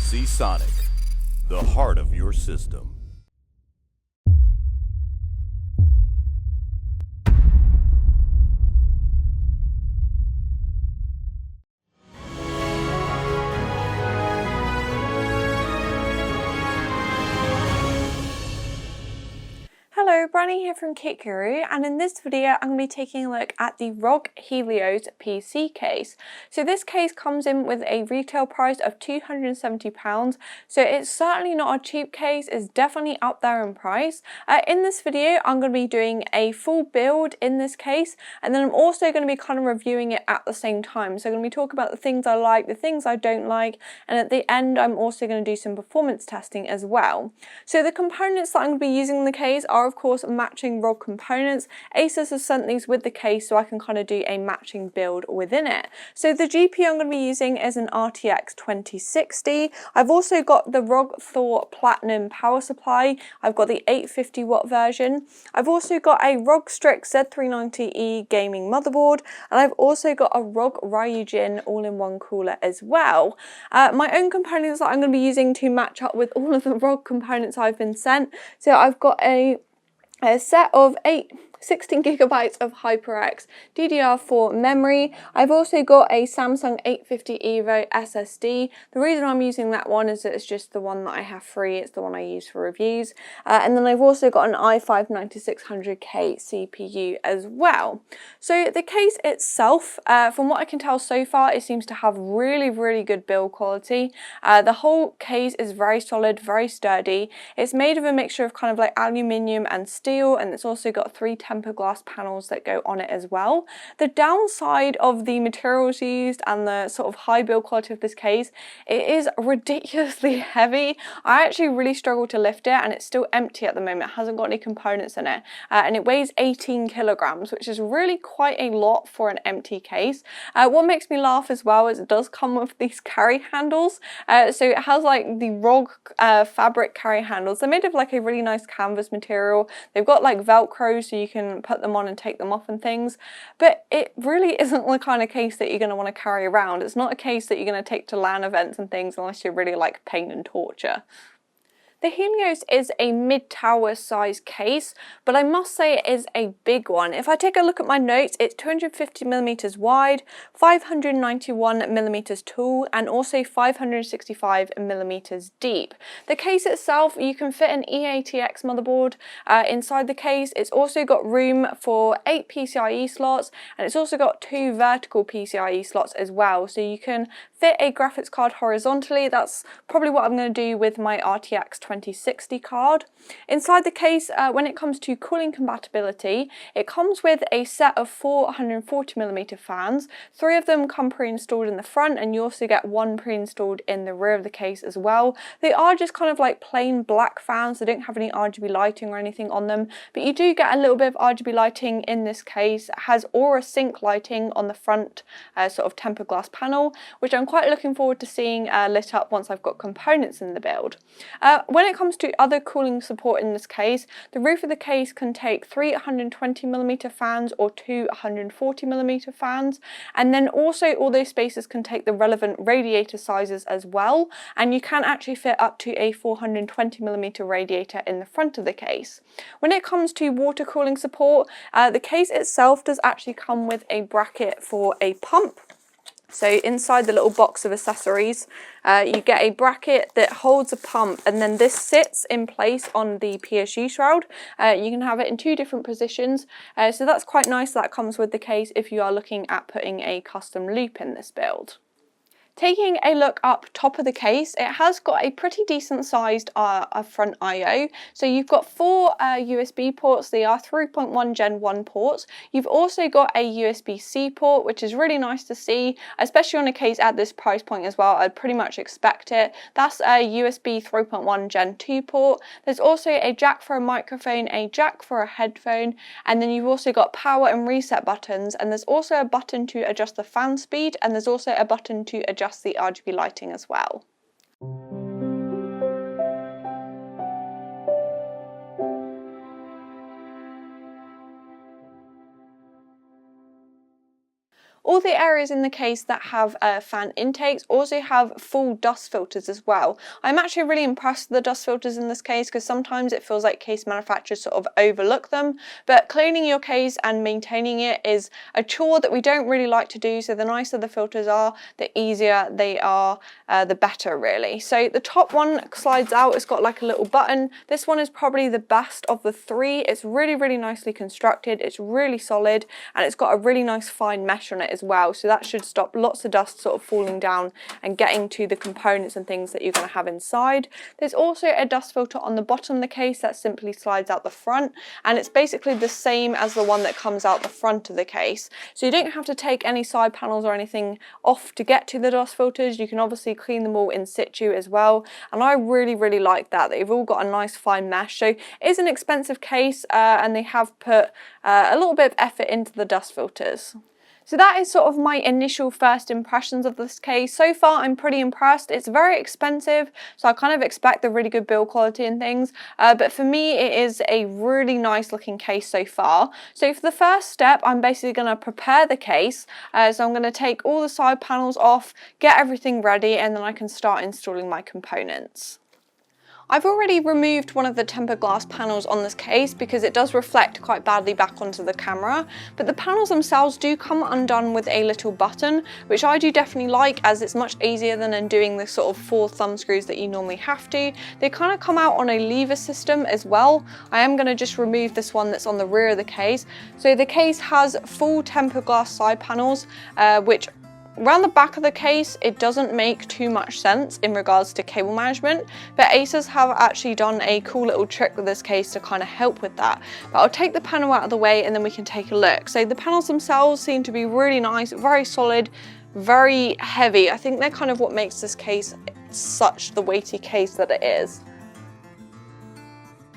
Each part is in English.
Sonic, the heart of your system. Hello, Briony here from KitGuru, and in this video I'm going to be taking a look at the ROG Helios PC case. So this case comes in with a retail price of £270, so it's certainly not a cheap case, it's definitely up there in price. In this video I'm going to be doing a full build in this case, and then I'm also going to be kind of reviewing it at the same time. So I'm going to be talking about the things I like, the things I don't like, and at the end I'm also going to do some performance testing as well. So the components that I'm going to be using in the case are of course matching ROG components. Asus has sent these with the case so I can kind of do a matching build within it. So the GPU I'm going to be using is an RTX 2060. I've also got the ROG Thor Platinum power supply. I've got the 850 watt version. I've also got a ROG Strix Z390E gaming motherboard, and I've also got a ROG Ryujin all-in-one cooler as well. My own components that I'm going to be using to match up with all of the ROG components I've been sent. So I've got a set of 16 gigabytes of HyperX DDR4 memory. I've also got a Samsung 850 EVO SSD. The reason I'm using that one is that it's just the one that I have free, it's the one I use for reviews. And then I've also got an i5 9600K CPU as well. So the case itself, from what I can tell so far, it seems to have really good build quality. The whole case is very solid, very sturdy. It's made of a mixture of kind of like aluminium and steel, and it's also got 3 tempered glass panels that go on it as well. The downside of the materials used and the sort of high build quality of this case, it is ridiculously heavy. I actually really struggle to lift it, and it's still empty at the moment. It hasn't got any components in it, and it weighs 18 kilograms, which is really quite a lot for an empty case. What makes me laugh as well is it does come with these carry handles. So it has like the ROG fabric carry handles. They're made of like a really nice canvas material. They've got like Velcro so you can put them on and take them off and things, but it really isn't the kind of case that you're going to want to carry around. It's not a case that you're going to take to LAN events and things unless you really like pain and torture. The Helios is a mid-tower size case, but I must say it is a big one. If I take a look at my notes, it's 250mm wide, 591mm tall, and also 565mm deep. The case itself, you can fit an eATX motherboard inside the case. It's also got room for 8 PCIe slots, and it's also got 2 vertical PCIe slots as well, so you can fit a graphics card horizontally. That's probably what I'm going to do with my RTX 2060 card. Inside the case, when it comes to cooling compatibility, it comes with a set of 4 140mm fans. 3 of them come pre-installed in the front, and you also get 1 pre-installed in the rear of the case as well. They are just kind of like plain black fans. They don't have any RGB lighting or anything on them, but you do get a little bit of RGB lighting in this case. It has Aura Sync lighting on the front sort of tempered glass panel, which I'm quite looking forward to seeing lit up once I've got components in the build. When it comes to other cooling support in this case, the roof of the case can take 3 120mm fans or 2 140mm fans, and then also all those spaces can take the relevant radiator sizes as well, and you can actually fit up to a 420mm radiator in the front of the case. When it comes to water cooling support, the case itself does actually come with a bracket for a pump. So inside the little box of accessories, you get a bracket that holds a pump, and then this sits in place on the PSU Shroud. You can have it in 2 different positions, so that's quite nice. That comes with the case if you are looking at putting a custom loop in this build. Taking a look up top of the case, it has got a pretty decent sized front I/O. So you've got 4 USB ports. They are 3.1 Gen 1 ports. You've also got a USB-C port, which is really nice to see, especially on a case at this price point as well. I'd pretty much expect it. That's a USB 3.1 Gen 2 port. There's also a jack for a microphone, a jack for a headphone, and then you've also got power and reset buttons, and there's also a button to adjust the fan speed, and there's also a button to adjust the RGB lighting as well. all the areas in the case that have fan intakes also have full dust filters as well. I'm actually really impressed with the dust filters in this case because sometimes it feels like case manufacturers sort of overlook them, but cleaning your case and maintaining it is a chore that we don't really like to do, so the nicer the filters are, the easier they are, the better really. So the top one slides out, it's got like a little button. This one is probably the best of the three. It's really, really nicely constructed, it's really solid, and it's got a really nice fine mesh on it as well, so that should stop lots of dust sort of falling down and getting to the components and things that you're going to have inside. There's also a dust filter on the bottom of the case that simply slides out the front, and it's basically the same as the one that comes out the front of the case, so you don't have to take any side panels or anything off to get to the dust filters. You can obviously clean them all in situ as well, and I really, really like that. They've all got a nice fine mesh, so it is an expensive case and they have put a little bit of effort into the dust filters. So that is sort of my initial first impressions of this case. So far I'm pretty impressed. It's very expensive, so I kind of expect the really good build quality and things, but for me it is a really nice looking case so far. So for the first step, I'm basically going to prepare the case, so I'm going to take all the side panels off, get everything ready, and then I can start installing my components. I've already removed one of the tempered glass panels on this case because it does reflect quite badly back onto the camera, but the panels themselves do come undone with a little button, which I do definitely like as it's much easier than undoing the sort of 4 thumb screws that you normally have to. They kind of come out on a lever system as well. I am going to just remove this one that's on the rear of the case. So the case has full tempered glass side panels, which around the back of the case, it doesn't make too much sense in regards to cable management, but Asus have actually done a cool little trick with this case to kind of help with that. But I'll take the panel out of the way and then we can take a look. So the panels themselves seem to be really nice, very solid, very heavy. I think they're kind of what makes this case such the weighty case that it is.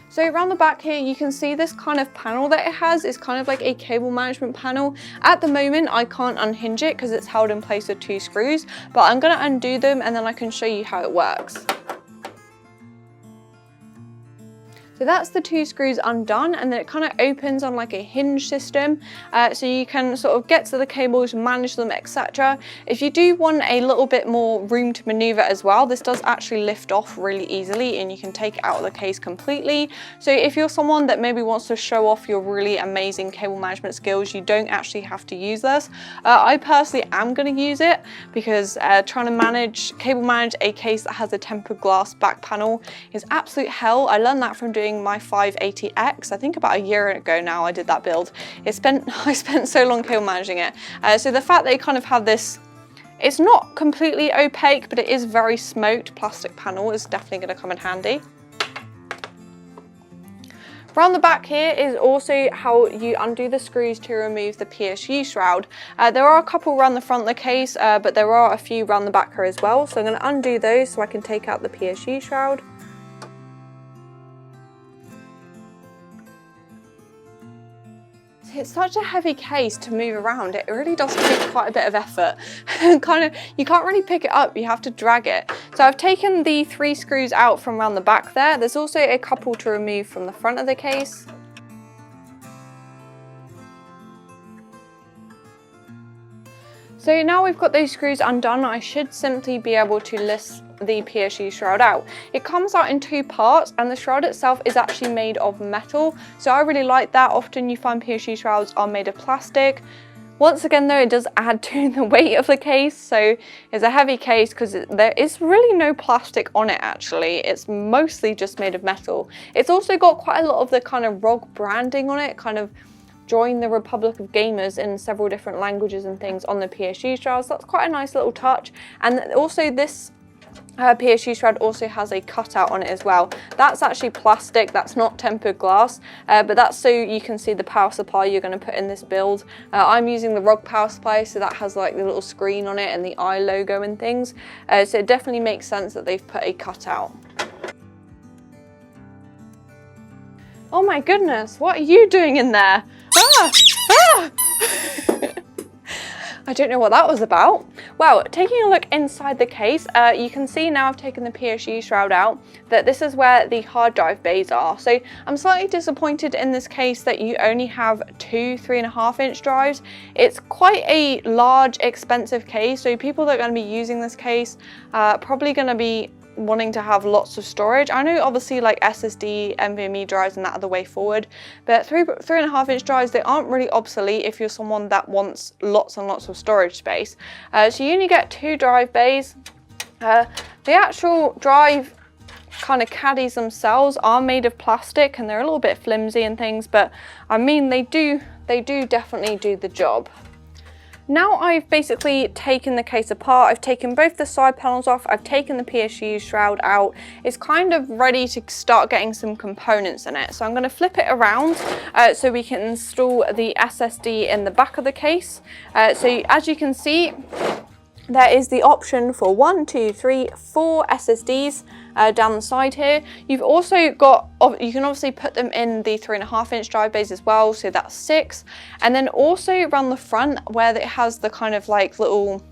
So around the back here, you can see this kind of panel that it has is kind of like a cable management panel. At the moment, I can't unhinge it because it's held in place with 2 screws, but I'm going to undo them and then I can show you how it works. So that's the 2 screws undone, and then it kind of opens on like a hinge system, so you can sort of get to the cables, manage them, etc. If you do want a little bit more room to maneuver as well, this does actually lift off really easily and you can take it out of the case completely. So if you're someone that maybe wants to show off your really amazing cable management skills, you don't actually have to use this. I personally am going to use it because trying to cable manage a case that has a tempered glass back panel is absolute hell. I learned that from doing my 580X, I think about a year ago now I did that build. I spent so long cable managing it. So the fact they kind of have this, it's not completely opaque, but it is very smoked plastic panel is definitely going to come in handy. Around the back here is also how you undo the screws to remove the PSU shroud. There are a couple around the front of the case, but there are a few around the back here as well. So I'm going to undo those so I can take out the PSU shroud. It's such a heavy case to move around. It really does take quite a bit of effort. You can't really pick it up, you have to drag it. So I've taken the 3 screws out from around the back there. There's also a couple to remove from the front of the case. So now we've got those screws undone, I should simply be able to lift the PSU shroud out. It comes out in 2 parts, and the shroud itself is actually made of metal, so I really like that. Often you find PSU shrouds are made of plastic. Once again though, it does add to the weight of the case, so it's a heavy case because there is really no plastic on it actually. It's mostly just made of metal. It's also got quite a lot of the kind of ROG branding on it, kind of join the Republic of Gamers in several different languages and things on the PSU shroud, so that's quite a nice little touch. And also this PSU shroud also has a cutout on it as well. That's actually plastic, that's not tempered glass, but that's so you can see the power supply you're going to put in this build. I'm using the ROG power supply, so that has like the little screen on it and the i logo and things, so it definitely makes sense that they've put a cutout. Oh my goodness, what are you doing in there? Ah! Ah! I don't know what that was about. Well, taking a look inside the case, you can see now I've taken the PSU Shroud out, that this is where the hard drive bays are. So I'm slightly disappointed in this case that you only have two 3.5-inch drives. It's quite a large, expensive case, so people that are going to be using this case probably going to be wanting to have lots of storage. I know obviously like SSD, NVMe drives and that are the way forward, but 3.5-inch drives, they aren't really obsolete if you're someone that wants lots and lots of storage space. So you only get two drive bays. The actual drive kind of caddies themselves are made of plastic and they're a little bit flimsy and things, but I mean they do definitely do the job. Now I've basically taken the case apart, I've taken both the side panels off, I've taken the PSU Shroud out. It's kind of ready to start getting some components in it. So I'm going to flip it around so we can install the SSD in the back of the case. So as you can see, there is the option for 1, 2, 3, 4 SSDs down the side here. You've also got, you can obviously put them in the 3.5-inch drive bays as well, so that's 6. And then also around the front where it has the kind of like little,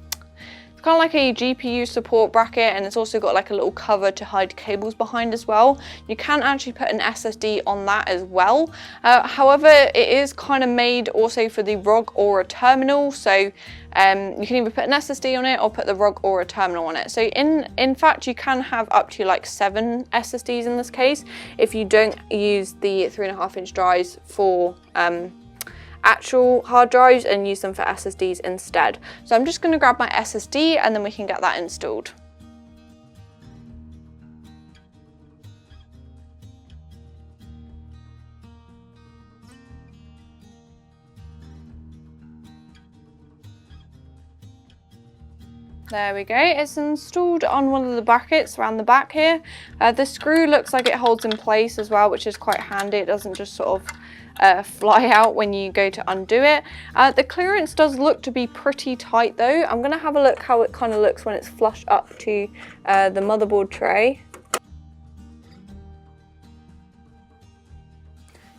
kind of like a GPU support bracket, and it's also got like a little cover to hide cables behind as well. You can actually put an SSD on that as well. However, it is kind of made also for the ROG or a terminal, so you can either put an SSD on it or put the ROG or a terminal on it. So in fact, you can have up to like 7 SSDs in this case if you don't use the 3.5-inch drives for actual hard drives and use them for SSDs instead. So I'm just going to grab my SSD and then we can get that installed. There we go, it's installed on one of the brackets around the back here. The screw looks like it holds in place as well, which is quite handy. It doesn't just sort of fly out when you go to undo it. The clearance does look to be pretty tight though. I'm going to have a look how it kind of looks when it's flushed up to the motherboard tray.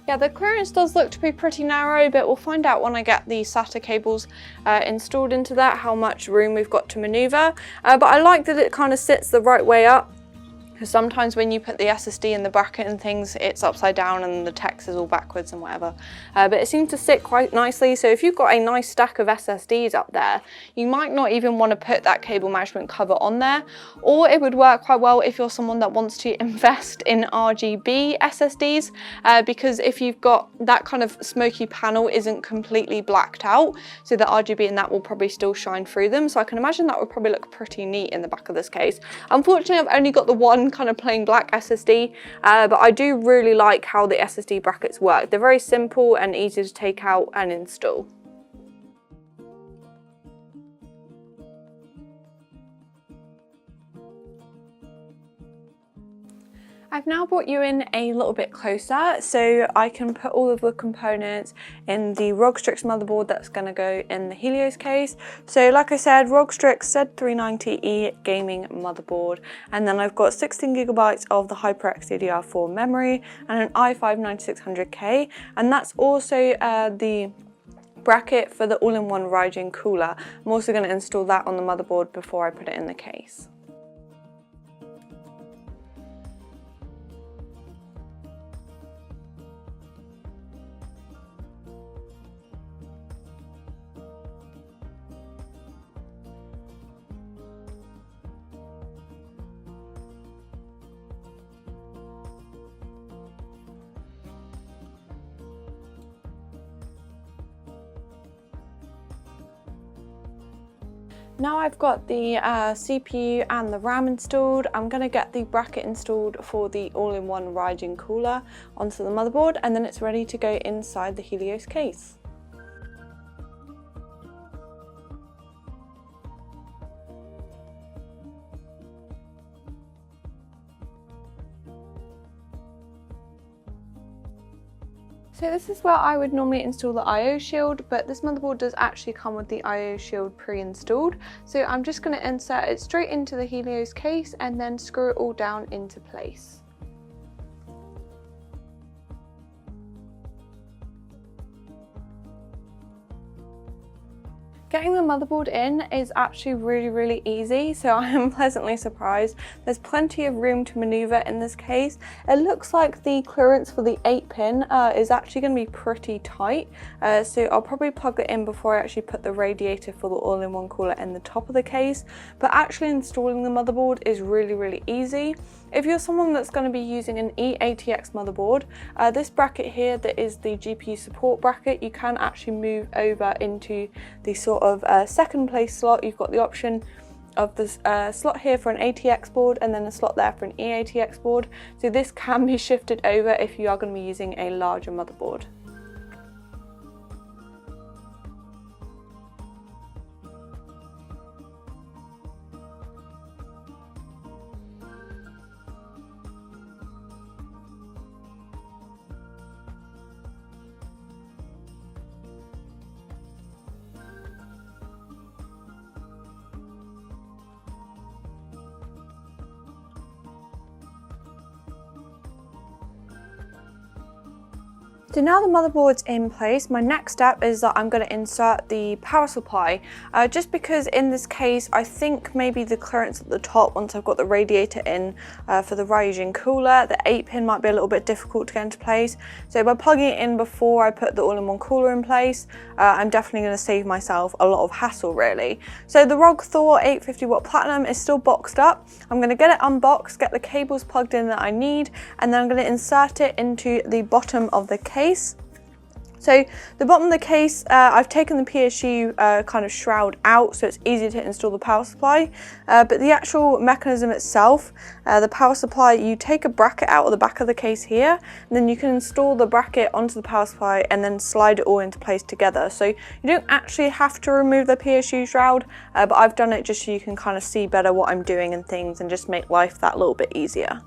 Yeah, the clearance does look to be pretty narrow, but we'll find out when I get the SATA cables installed into that how much room we've got to maneuver. But I like that it kind of sits the right way up, because sometimes when you put the SSD in the bracket and things, it's upside down and the text is all backwards and whatever. But it seems to sit quite nicely. So if you've got a nice stack of SSDs up there, you might not even want to put that cable management cover on there. Or it would work quite well if you're someone that wants to invest in RGB SSDs, because if you've got that kind of smoky panel isn't completely blacked out, so the RGB in that will probably still shine through them. So I can imagine that would probably look pretty neat in the back of this case. Unfortunately, I've only got the one kind of plain black SSD, but I do really like how the SSD brackets work. They're very simple and easy to take out and install. I've now brought you in a little bit closer so I can put all of the components in the ROG Strix motherboard that's going to go in the Helios case. So like I said, ROG Strix Z390E gaming motherboard, and then I've got 16GB of the HyperX DDR4 memory and an i5-9600K, and that's also the bracket for the all-in-one Ryzen cooler. I'm also going to install that on the motherboard before I put it in the case. Now I've got the CPU and the RAM installed, I'm going to get the bracket installed for the all-in-one Ryzen cooler onto the motherboard, and then it's ready to go inside the Helios case. So this is where I would normally install the IO shield, but this motherboard does actually come with the IO shield pre-installed. So I'm just going to insert it straight into the Helios case and then screw it all down into place. Getting the motherboard in is actually really easy, so I am pleasantly surprised. There's plenty of room to maneuver in this case. It looks like the clearance for the 8-pin is actually going to be pretty tight, so I'll probably plug it in before I actually put the radiator for the all-in-one cooler in the top of the case. But actually installing the motherboard is really easy. If you're someone that's going to be using an E80X motherboard, this bracket here that is the GPU support bracket, you can actually move over into the sort of second place slot. You've got the option of this slot here for an ATX board and then a slot there for an E80X board. So this can be shifted over if you are going to be using a larger motherboard. So now the motherboard's in place, my next step is that I'm going to insert the power supply. Just because in this case, I think maybe the clearance at the top, once I've got the radiator in for the Ryujin cooler, the 8-pin might be a little bit difficult to get into place. So by plugging it in before I put the all-in-one cooler in place, I'm definitely going to save myself a lot of hassle really. So the ROG Thor 850 watt Platinum is still boxed up. I'm going to get it unboxed, get the cables plugged in that I need, and then I'm going to insert it into the bottom of the case. So the bottom of the case, I've taken the PSU kind of shroud out so it's easier to install the power supply, but the actual mechanism itself, the power supply, you take a bracket out of the back of the case here, and then you can install the bracket onto the power supply and then slide it all into place together. So you don't actually have to remove the PSU shroud, but I've done it just so you can kind of see better what I'm doing and things and just make life that little bit easier.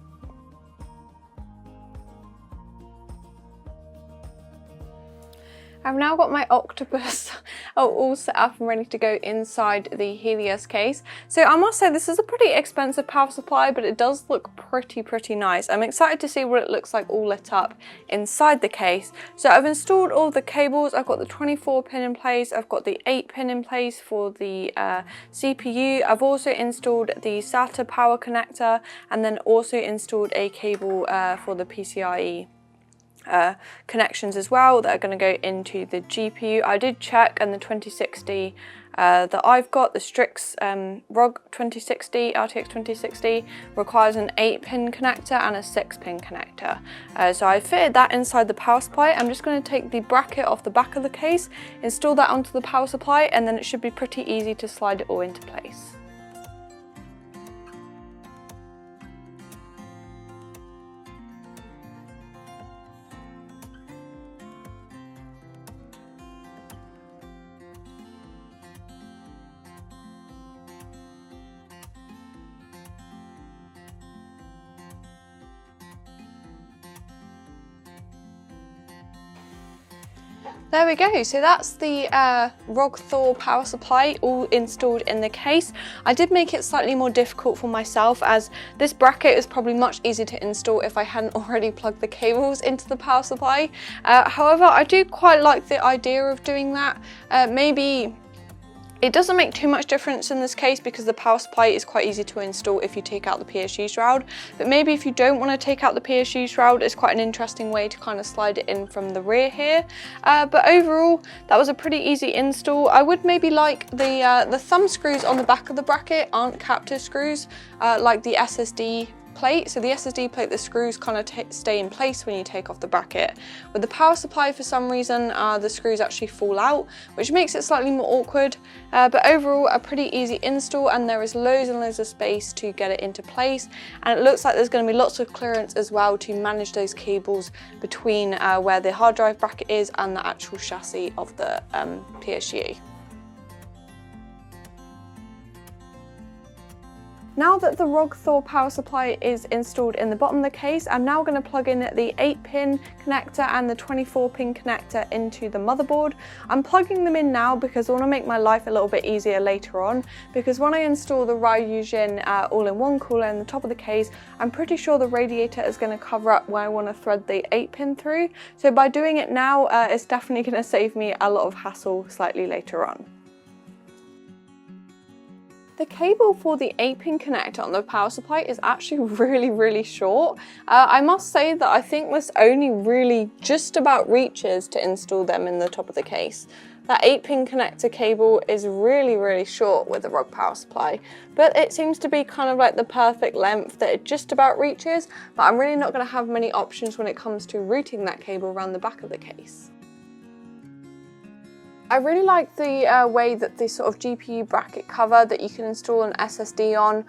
I've now got my octopus all set up and ready to go inside the Helios case. So I must say this is a pretty expensive power supply, but it does look pretty nice. I'm excited to see what it looks like all lit up inside the case. So I've installed all the cables. I've got the 24-pin in place. I've got the 8-pin in place for the CPU. I've also installed the SATA power connector and then also installed a cable for the PCIe connections as well that are going to go into the GPU. I did check, and the 2060 that I've got, the Strix ROG 2060, RTX 2060, requires an 8-pin connector and a 6-pin connector. So I fitted that inside the power supply. I'm just going to take the bracket off the back of the case, install that onto the power supply, and then it should be pretty easy to slide it all into place. There we go, so that's the ROG Thor power supply all installed in the case. I did make it slightly more difficult for myself, as this bracket is probably much easier to install if I hadn't already plugged the cables into the power supply. However, I do quite like the idea of doing that. Maybe it doesn't make too much difference in this case because the power supply is quite easy to install if you take out the PSU shroud, but maybe if you don't want to take out the PSU shroud, it's quite an interesting way to kind of slide it in from the rear here. But overall, that was a pretty easy install. I would maybe like the thumb screws on the back of the bracket aren't captive screws like the SSD plate. So the SSD plate, the screws kind of stay in place when you take off the bracket. With the power supply, for some reason, the screws actually fall out, which makes it slightly more awkward. But overall, a pretty easy install, and there is loads and loads of space to get it into place. And it looks like there's going to be lots of clearance as well to manage those cables between where the hard drive bracket is and the actual chassis of the PSU. Now that the ROG Thor power supply is installed in the bottom of the case, I'm now going to plug in the 8-pin connector and the 24-pin connector into the motherboard. I'm plugging them in now because I want to make my life a little bit easier later on, because when I install the Ryujin all-in-one cooler in the top of the case, I'm pretty sure the radiator is going to cover up where I want to thread the 8-pin through. So by doing it now, it's definitely going to save me a lot of hassle slightly later on. The cable for the 8-pin connector on the power supply is actually really short. I must say that I think this only really just about reaches to install them in the top of the case. That 8-pin connector cable is really short with the ROG power supply, but it seems to be kind of like the perfect length that it just about reaches, but I'm really not going to have many options when it comes to routing that cable around the back of the case. I really like the way that the sort of GPU bracket cover that you can install an SSD on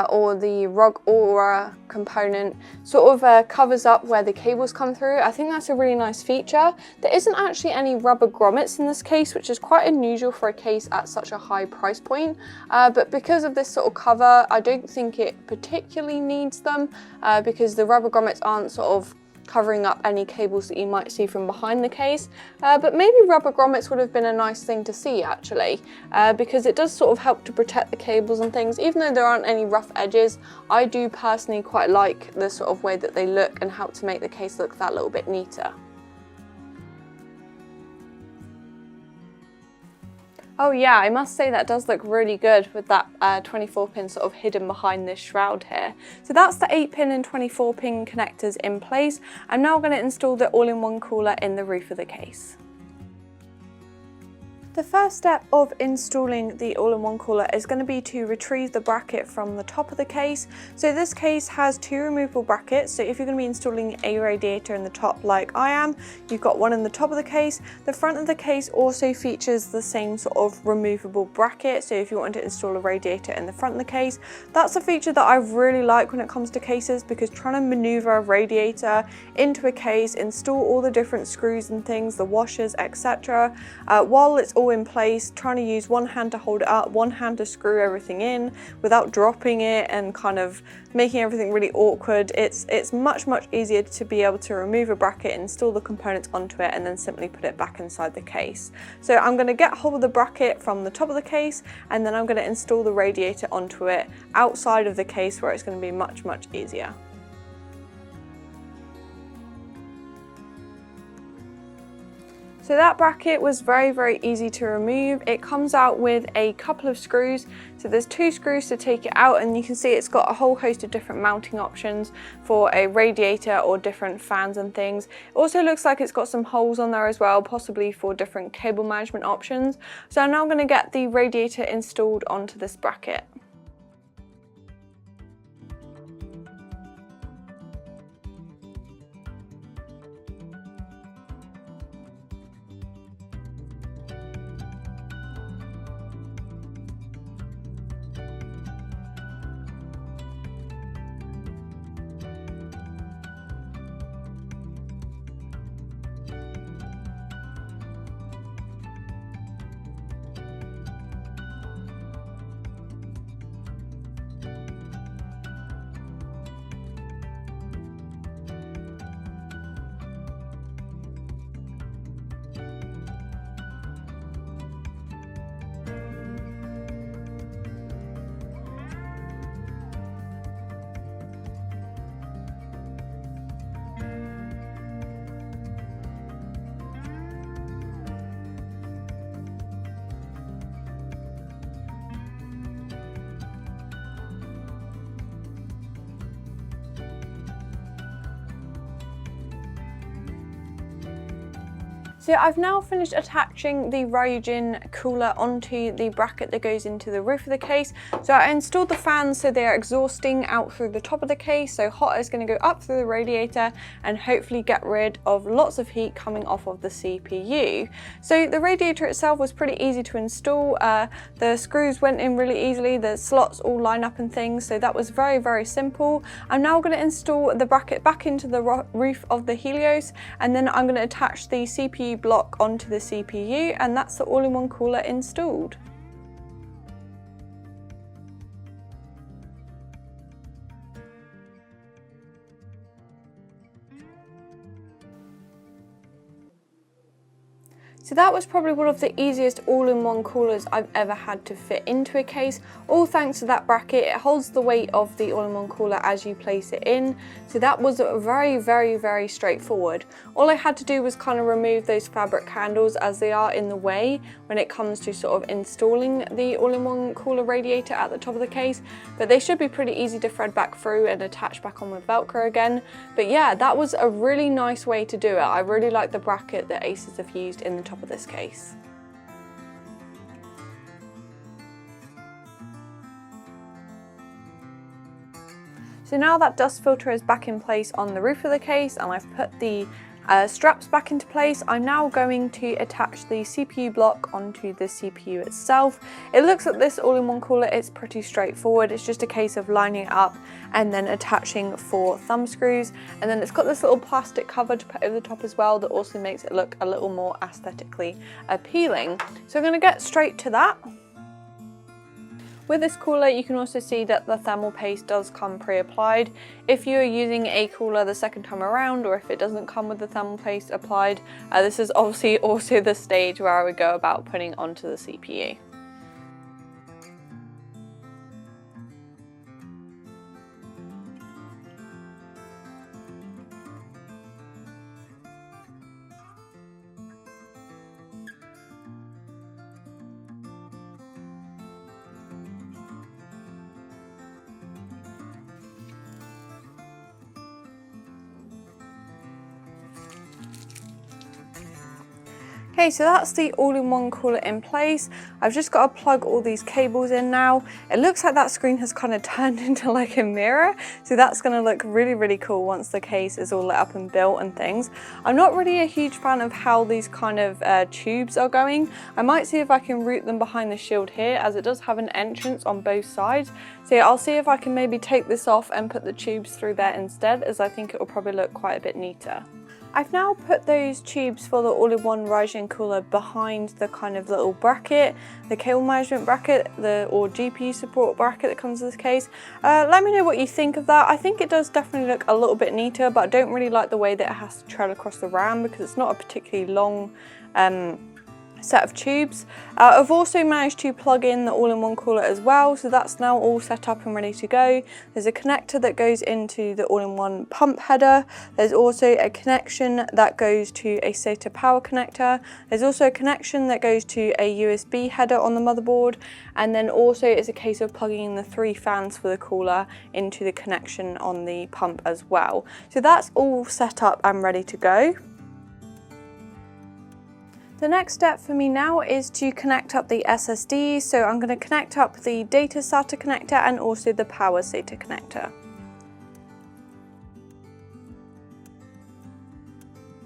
or the ROG Aura component sort of covers up where the cables come through. I think that's a really nice feature. There isn't actually any rubber grommets in this case, which is quite unusual for a case at such a high price point, but because of this sort of cover, I don't think it particularly needs them because the rubber grommets aren't sort of covering up any cables that you might see from behind the case, but maybe rubber grommets would have been a nice thing to see actually, because it does sort of help to protect the cables and things. Even though there aren't any rough edges, I do personally quite like the sort of way that they look and help to make the case look that little bit neater. Oh yeah, I must say that does look really good with that 24-pin sort of hidden behind this shroud here. So that's the 8-pin and 24-pin connectors in place. I'm now going to install the all-in-one cooler in the roof of the case. The first step of installing the all-in-one cooler is going to be to retrieve the bracket from the top of the case. So this case has 2 removable brackets, so if you're going to be installing a radiator in the top like I am, you've got one in the top of the case. The front of the case also features the same sort of removable bracket, so if you want to install a radiator in the front of the case, that's a feature that I really like when it comes to cases, because trying to maneuver a radiator into a case, install all the different screws and things, the washers, etc., while it's all in place, trying to use one hand to hold it up, one hand to screw everything in without dropping it and kind of making everything really awkward. It's much easier to be able to remove a bracket, install the components onto it, and then simply put it back inside the case. So I'm going to get hold of the bracket from the top of the case, and then I'm going to install the radiator onto it outside of the case, where it's going to be much easier. So that bracket was very easy to remove. It comes out with a couple of screws. So there's 2 screws to take it out, and you can see it's got a whole host of different mounting options for a radiator or different fans and things. It also looks like it's got some holes on there as well, possibly for different cable management options. So I'm now going to get the radiator installed onto this bracket. So I've now finished attaching the Ryujin cooler onto the bracket that goes into the roof of the case. So I installed the fans so they are exhausting out through the top of the case, so hot air is going to go up through the radiator and hopefully get rid of lots of heat coming off of the CPU. So the radiator itself was pretty easy to install. The screws went in really easily, the slots all line up and things, so that was very simple. I'm now going to install the bracket back into the roof of the Helios, and then I'm going to attach the CPU block onto the CPU, and that's the all-in-one cooler installed. So that was probably one of the easiest all-in-one coolers I've ever had to fit into a case, all thanks to that bracket. It holds the weight of the all-in-one cooler as you place it in, so that was very straightforward. All I had to do was kind of remove those fabric handles as they are in the way when it comes to sort of installing the all-in-one cooler radiator at the top of the case, but they should be pretty easy to thread back through and attach back on with Velcro again. But yeah, that was a really nice way to do it. I really like the bracket that Asus have used in the top of this case. So now that dust filter is back in place on the roof of the case and I've put the straps back into place, I'm now going to attach the CPU block onto the CPU itself. It looks at this all-in-one cooler, it's pretty straightforward. It's just a case of lining it up and then attaching 4 thumb screws, and then it's got this little plastic cover to put over the top as well that also makes it look a little more aesthetically appealing. So I'm going to get straight to that. With this cooler, you can also see that the thermal paste does come pre-applied. If you're using a cooler the second time around, or if it doesn't come with the thermal paste applied, this is obviously also the stage where I would go about putting onto the CPU. Okay, so that's the all-in-one cooler in place. I've just got to plug all these cables in now. It looks like that screen has kind of turned into like a mirror, so that's going to look really cool once the case is all lit up and built and things. I'm not really a huge fan of how these kind of tubes are going. I might see if I can route them behind the shield here, as it does have an entrance on both sides. So yeah, I'll see if I can maybe take this off and put the tubes through there instead, as I think it will probably look quite a bit neater. I've now put those tubes for the all-in-one rising cooler behind the kind of little bracket, the cable management bracket, or GPU support bracket that comes with this case. Let me know what you think of that. I think it does definitely look a little bit neater, but I don't really like the way that it has to trail across the RAM because it's not a particularly long set of tubes. I've also managed to plug in the all-in-one cooler as well, so that's now all set up and ready to go. There's a connector that goes into the all-in-one pump header. There's also a connection that goes to a SATA power connector. There's also a connection that goes to a USB header on the motherboard, and then also it's a case of plugging in the 3 fans for the cooler into the connection on the pump as well. So that's all set up and ready to go. The next step for me now is to connect up the SSD, so I'm going to connect up the data SATA connector and also the power SATA connector.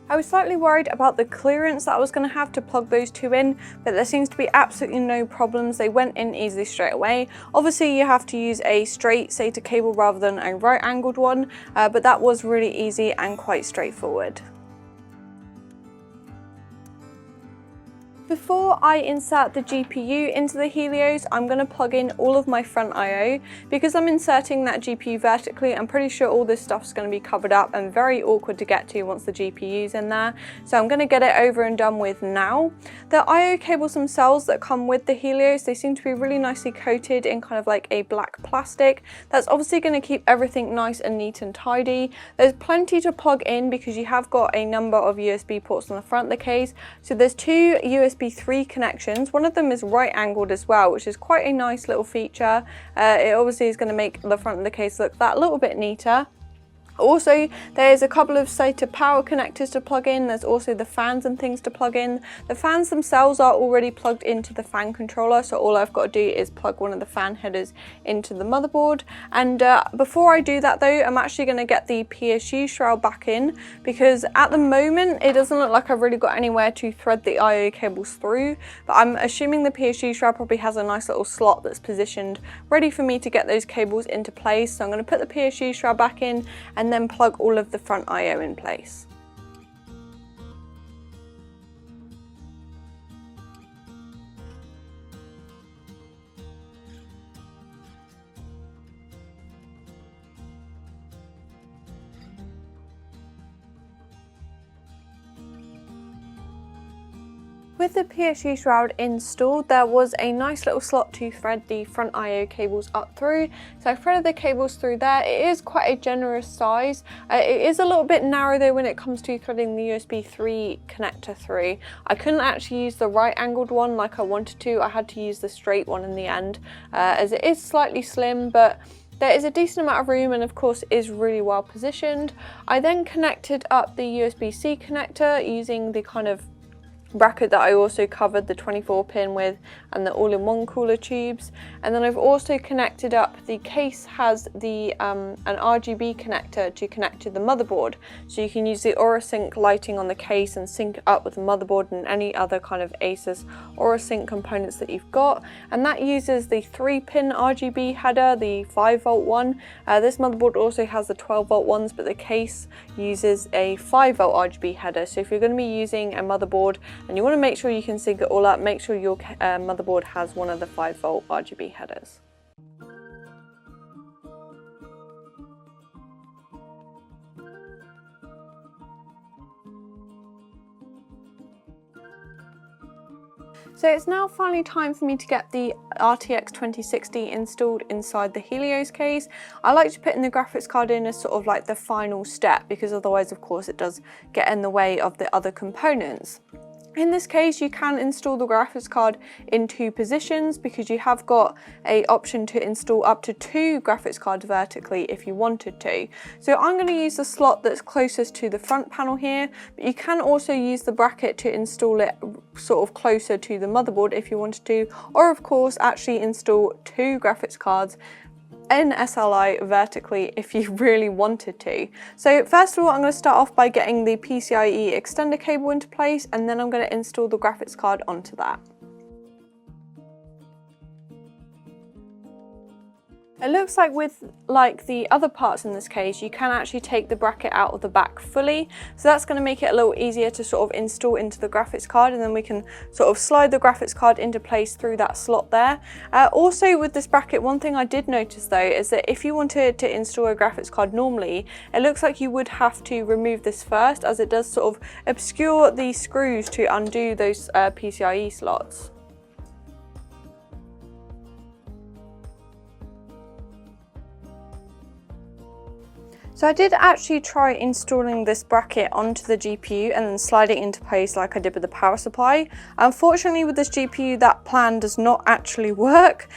I was slightly worried about the clearance that I was going to have to plug those 2 in, but there seems to be absolutely no problems. They went in easily straight away. Obviously you have to use a straight SATA cable rather than a right angled one, but that was really easy and quite straightforward. Before I insert the GPU into the Helios, I'm going to plug in all of my front I/O. Because I'm inserting that GPU vertically, I'm pretty sure all this stuff's going to be covered up and very awkward to get to once the GPU's in there. So I'm going to get it over and done with now. The I/O cables themselves that come with the Helios, they seem to be really nicely coated in kind of like a black plastic. That's obviously going to keep everything nice and neat and tidy. There's plenty to plug in because you have got a number of USB ports on the front of the case. So there's 2 USB 3 connections. One of them is right angled as well, which is quite a nice little feature. It obviously is going to make the front of the case look that little bit neater. Also, there's a couple of SATA power connectors to plug in. There's also the fans and things to plug in. The fans themselves are already plugged into the fan controller, so all I've got to do is plug one of the fan headers into the motherboard. And before I do that though, I'm actually going to get the PSU Shroud back in, because at the moment it doesn't look like I've really got anywhere to thread the I/O cables through, but I'm assuming the PSU Shroud probably has a nice little slot that's positioned ready for me to get those cables into place. So I'm going to put the PSU Shroud back in and then plug all of the front I/O in place. with the PSU Shroud installed, there was a nice little slot to thread the front I/O cables up through. So I threaded the cables through there. It is quite a generous size. It is a little bit narrow though when it comes to threading the USB 3 connector through. I couldn't actually use the right angled one like I wanted to. I had to use the straight one in the end, as it is slightly slim, but there is a decent amount of room and of course is really well positioned. I then connected up the USB-C connector using the kind of bracket that I also covered the 24 pin with and the all-in-one cooler tubes, and then I've also connected up, the case has the an RGB connector to connect to the motherboard, so you can use the AuraSync lighting on the case and sync it up with the motherboard and any other kind of Asus AuraSync components that you've got. And that uses the 3-pin RGB header, the 5-volt one. This motherboard also has the 12-volt ones, but the case uses a 5-volt RGB header. So if you're going to be using a motherboard and you want to make sure you can sync it all up, make sure your motherboard has one of the 5-volt RGB headers. So it's now finally time for me to get the RTX 2060 installed inside the Helios case. I like to put in the graphics card in as sort of like the final step, because otherwise of course it does get in the way of the other components. In this case, you can install the graphics card in 2 positions because you have got an option to install up to 2 graphics cards vertically if you wanted to. So I'm going to use the slot that's closest to the front panel here, but you can also use the bracket to install it sort of closer to the motherboard if you wanted to, or of course actually install 2 graphics cards in SLI vertically if you really wanted to. So first of all, I'm going to start off by getting the PCIe extender cable into place, and then I'm going to install the graphics card onto that. It looks like with the other parts in this case, you can actually take the bracket out of the back fully. So that's going to make it a little easier to sort of install into the graphics card, and then we can sort of slide the graphics card into place through that slot there. Also with this bracket, one thing I did notice though is that if you wanted to install a graphics card normally, it looks like you would have to remove this first, as it does sort of obscure the screws to undo those PCIe slots. So I did actually try installing this bracket onto the GPU and then slide it into place like I did with the power supply. Unfortunately with this GPU, that plan does not actually work,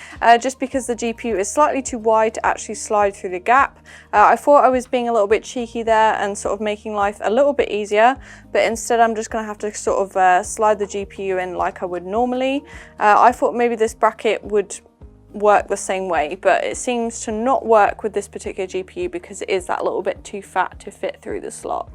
just because the GPU is slightly too wide to actually slide through the gap. I thought I was being a little bit cheeky there and sort of making life a little bit easier, but instead I'm just going to have to sort of slide the GPU in like I would normally. I thought maybe this bracket would work the same way, but it seems to not work with this particular GPU because it is that little bit too fat to fit through the slot.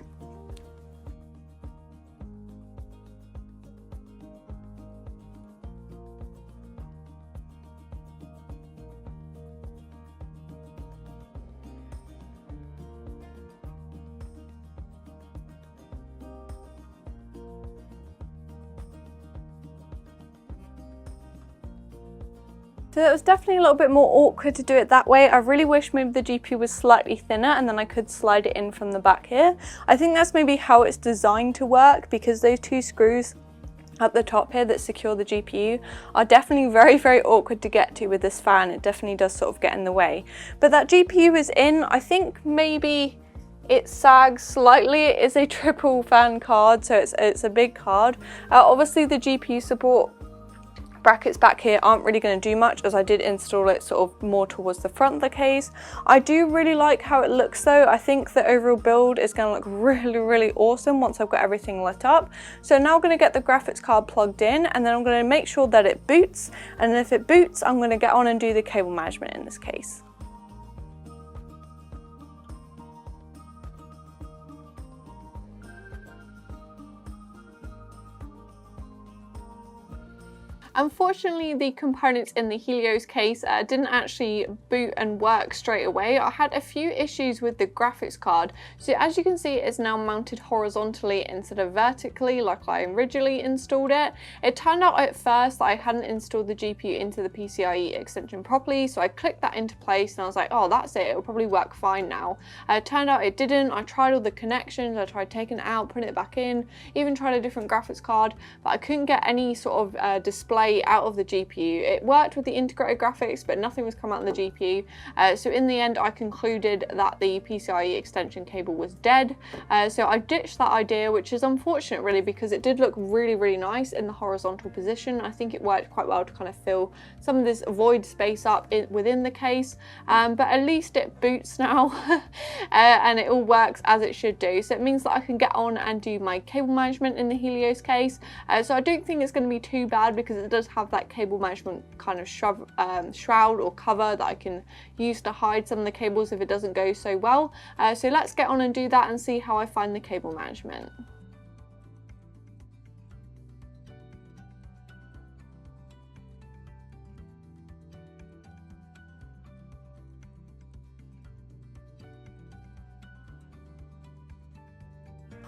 So it was definitely a little bit more awkward to do it that way. I really wish maybe the GPU was slightly thinner and then I could slide it in from the back here. I think that's maybe how it's designed to work, because those 2 screws at the top here that secure the GPU are definitely very, very awkward to get to with this fan. It definitely does sort of get in the way. But that GPU is in. I think maybe it sags slightly. It is a triple fan card, so it's a big card. Obviously the GPU support brackets back here aren't really going to do much, as I did install it sort of more towards the front of the case. I do really like how it looks though. I think the overall build is going to look really, really awesome once I've got everything lit up. So now I'm going to get the graphics card plugged in, and then I'm going to make sure that it boots, and if it boots I'm going to get on and do the cable management in this case. Unfortunately, the components in the Helios case didn't actually boot and work straight away. I had a few issues with the graphics card. So as you can see, it's now mounted horizontally instead of vertically like I originally installed it. It turned out at first that I hadn't installed the GPU into the PCIe extension properly, so I clicked that into place and I was like, oh, that's it, it'll probably work fine now. It turned out it didn't. I tried all the connections, I tried taking it out, putting it back in, even tried a different graphics card, but I couldn't get any sort of display out of the GPU. It worked with the integrated graphics, but nothing was coming out of the GPU. So in the end, I concluded that the PCIe extension cable was dead. So I ditched that idea, which is unfortunate really, because it did look really, really nice in the horizontal position. I think it worked quite well to kind of fill some of this void space up within the case, but at least it boots now and it all works as it should do. So it means that I can get on and do my cable management in the Helios case. So I don't think it's going to be too bad, because it does have that cable management kind of shroud or cover that I can use to hide some of the cables if it doesn't go so well. So let's get on and do that and see how I find the cable management.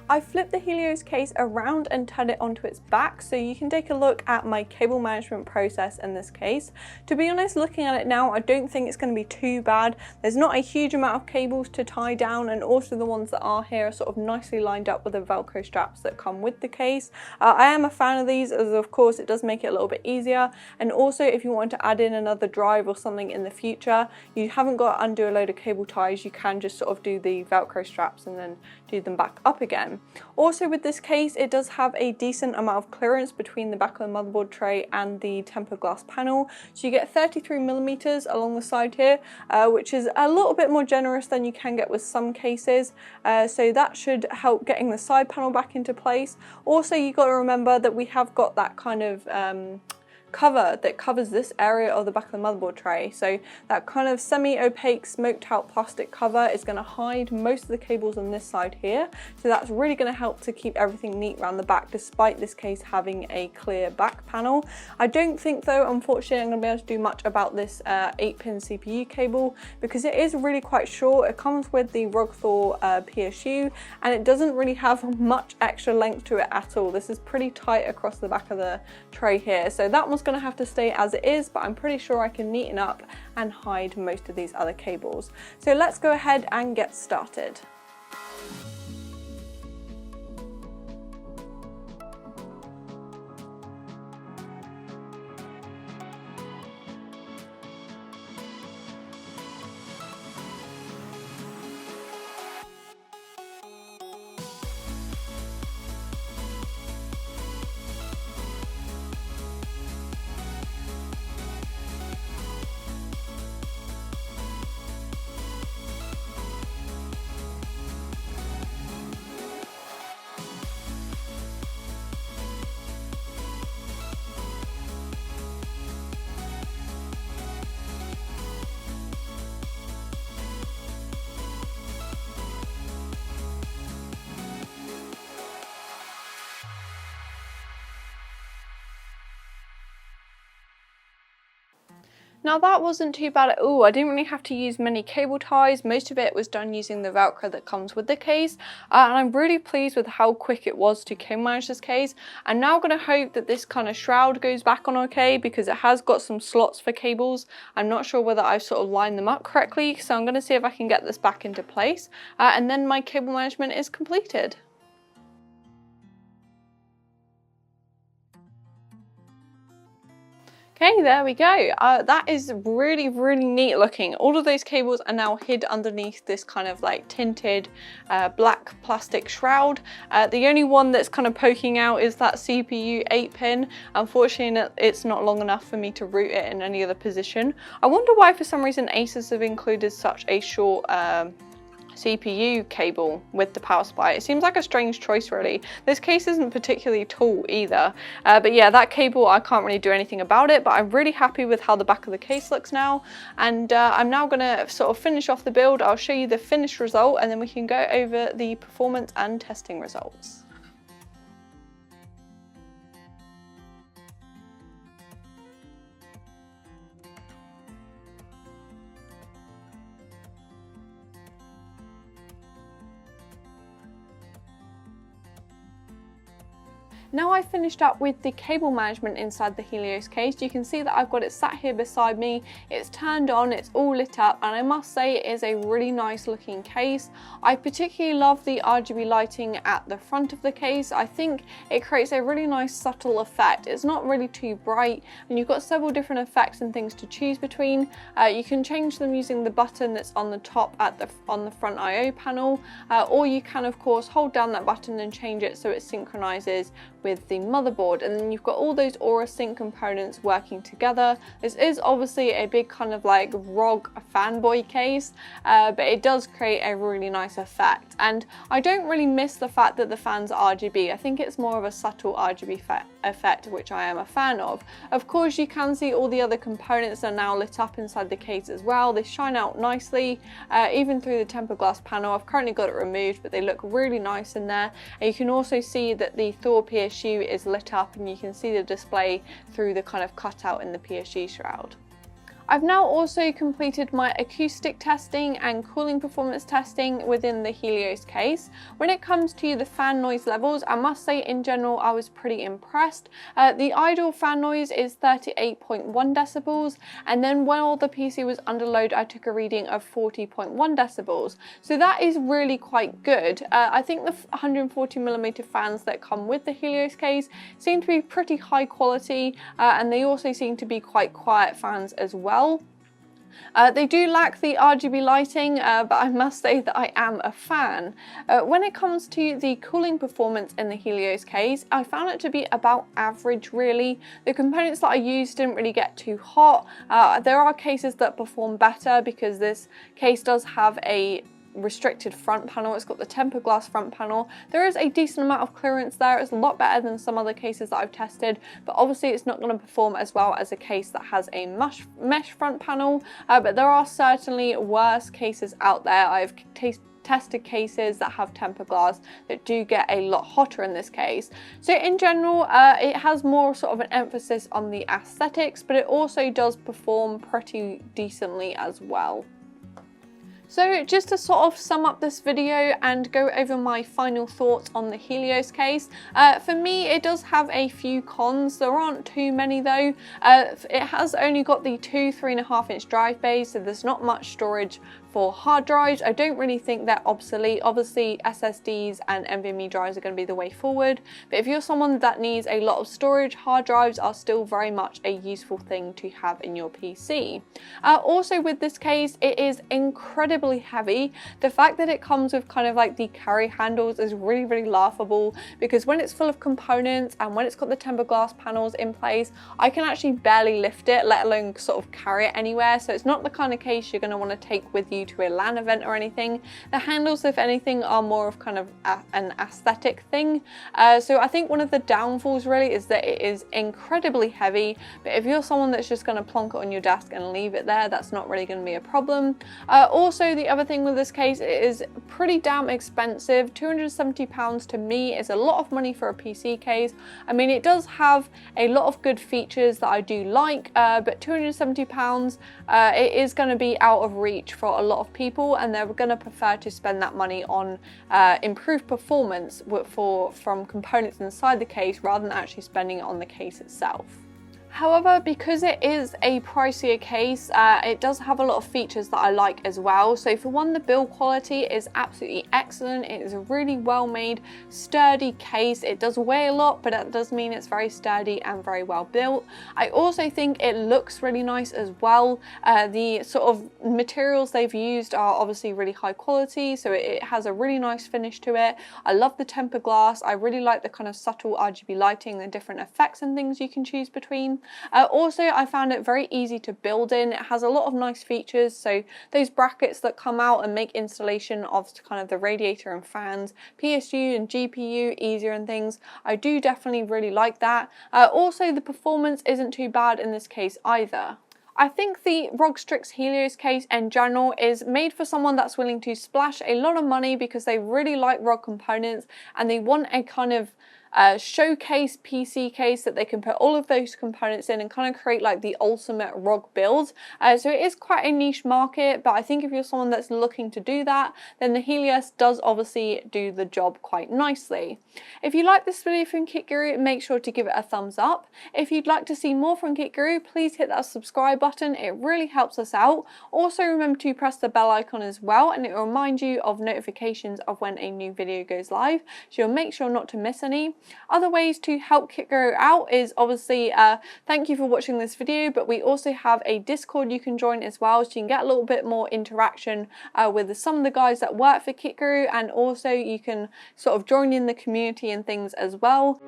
I flipped the Helios case around and turned it onto its back, so you can take a look at my cable management process in this case. To be honest, looking at it now, I don't think it's going to be too bad. There's not a huge amount of cables to tie down, and also the ones that are here are sort of nicely lined up with the Velcro straps that come with the case. I am a fan of these, as of course it does make it a little bit easier, and also if you want to add in another drive or something in the future, you haven't got to undo a load of cable ties. You can just sort of do the Velcro straps and then do them back up again. Also with this case, it does have a decent amount of clearance between the back of the motherboard tray and the tempered glass panel. So you get 33mm along the side here, which is a little bit more generous than you can get with some cases. So that should help getting the side panel back into place. Also, you got to remember that we have got that kind of cover that covers this area of the back of the motherboard tray. So that kind of semi-opaque smoked out plastic cover is going to hide most of the cables on this side here. So that's really going to help to keep everything neat around the back, despite this case having a clear back panel. I don't think though, unfortunately, I'm going to be able to do much about this 8-pin CPU cable, because it is really quite short. It comes with the ROG Thor PSU, and it doesn't really have much extra length to it at all. This is pretty tight across the back of the tray here. So that one's going to have to stay as it is, but I'm pretty sure I can neaten up and hide most of these other cables. So let's go ahead and get started. Now that wasn't too bad at all. I didn't really have to use many cable ties. Most of it was done using the Velcro that comes with the case. And I'm really pleased with how quick it was to cable manage this case. I'm now going to hope that this kind of shroud goes back on okay, because it has got some slots for cables. I'm not sure whether I've sort of lined them up correctly. So I'm going to see if I can get this back into place. And then my cable management is completed. Okay, there we go. That is really, really neat looking. All of those cables are now hid underneath this kind of like tinted black plastic shroud. The only one that's kind of poking out is that CPU 8-pin. Unfortunately, it's not long enough for me to route it in any other position. I wonder why for some reason Asus have included such a short CPU cable with the power supply. It seems like a strange choice really. This case isn't particularly tall either, but yeah, that cable, I can't really do anything about it, but I'm really happy with how the back of the case looks now. And I'm now gonna sort of finish off the build. I'll show you the finished result and then we can go over the performance and testing results. Now I've finished up with the cable management inside the Helios case. You can see that I've got it sat here beside me. It's turned on, it's all lit up, and I must say it is a really nice looking case. I particularly love the RGB lighting at the front of the case. I think it creates a really nice subtle effect. It's not really too bright, and you've got several different effects and things to choose between. You can change them using the button that's on the top on the front I/O panel, or you can of course hold down that button and change it so it synchronizes with the motherboard, and then you've got all those Aura Sync components working together. This is obviously a big kind of like ROG fanboy case, but it does create a really nice effect, and I don't really miss the fact that the fans are RGB. I think it's more of a subtle RGB effect, which I am a fan of. Of course, you can see all the other components are now lit up inside the case as well. They shine out nicely, even through the tempered glass panel. I've currently got it removed, but they look really nice in there. And you can also see that the Thor PSU is lit up, and you can see the display through the kind of cutout in the PSU Shroud. I've now also completed my acoustic testing and cooling performance testing within the Helios case. When it comes to the fan noise levels, I must say in general I was pretty impressed. The idle fan noise is 38.1 decibels, and then while the PC was under load I took a reading of 40.1 decibels. So that is really quite good. I think the 140mm fans that come with the Helios case seem to be pretty high quality, and they also seem to be quite quiet fans as well. They do lack the RGB lighting, but I must say that I am a fan. When it comes to the cooling performance in the Helios case, I found it to be about average really. The components that I used didn't really get too hot. There are cases that perform better because this case does have a restricted front panel. It's got the tempered glass front panel. There is a decent amount of clearance there. It's a lot better than some other cases that I've tested, but obviously it's not going to perform as well as a case that has a mesh front panel, but there are certainly worse cases out there. I've tested cases that have tempered glass that do get a lot hotter in this case. So in general, it has more sort of an emphasis on the aesthetics, but it also does perform pretty decently as well. So just to sort of sum up this video and go over my final thoughts on the Helios case, for me it does have a few cons. There aren't too many though. It has only got the two 3.5-inch drive bays, so there's not much storage for hard drives. I don't really think they're obsolete. Obviously SSDs and NVMe drives are going to be the way forward, but if you're someone that needs a lot of storage, hard drives are still very much a useful thing to have in your PC. Also with this case, it is incredibly heavy. The fact that it comes with kind of like the carry handles is really laughable, because when it's full of components and when it's got the tempered glass panels in place, I can actually barely lift it, let alone sort of carry it anywhere. So it's not the kind of case you're going to want to take with you to a LAN event or anything. The handles, if anything, are more of kind of an aesthetic thing. So I think one of the downfalls really is that it is incredibly heavy, but if you're someone that's just going to plonk it on your desk and leave it there, that's not really going to be a problem. Also, the other thing with this case, it is pretty damn expensive. £270 to me is a lot of money for a PC case. I mean, it does have a lot of good features that I do like, but £270, it is going to be out of reach for a lot of people, and they're going to prefer to spend that money on improved performance from components inside the case rather than actually spending it on the case itself. However, because it is a pricier case, it does have a lot of features that I like as well. So for one, the build quality is absolutely excellent. It is a really well made, sturdy case. It does weigh a lot, but that does mean it's very sturdy and very well built. I also think it looks really nice as well. The sort of materials they've used are obviously really high quality, so it has a really nice finish to it. I love the tempered glass. I really like the kind of subtle RGB lighting, the different effects and things you can choose between. Also, I found it very easy to build in. It has a lot of nice features, so those brackets that come out and make installation of kind of the radiator and fans, PSU and GPU easier and things, I do definitely really like that. Also, the performance isn't too bad in this case either. I think the ROG Strix Helios case in general is made for someone that's willing to splash a lot of money because they really like ROG components and they want a kind of showcase PC case that they can put all of those components in and kind of create like the ultimate ROG build. So it is quite a niche market, but I think if you're someone that's looking to do that, then the Helios does obviously do the job quite nicely. If you like this video from KitGuru, make sure to give it a thumbs up. If you'd like to see more from KitGuru, please hit that subscribe button. It really helps us out. Also remember to press the bell icon as well, and it will remind you of notifications of when a new video goes live, so you'll make sure not to miss any. Other ways to help KitGuru out is obviously thank you for watching this video, but we also have a Discord you can join as well, so you can get a little bit more interaction with some of the guys that work for KitGuru, and also you can sort of join in the community and things as well.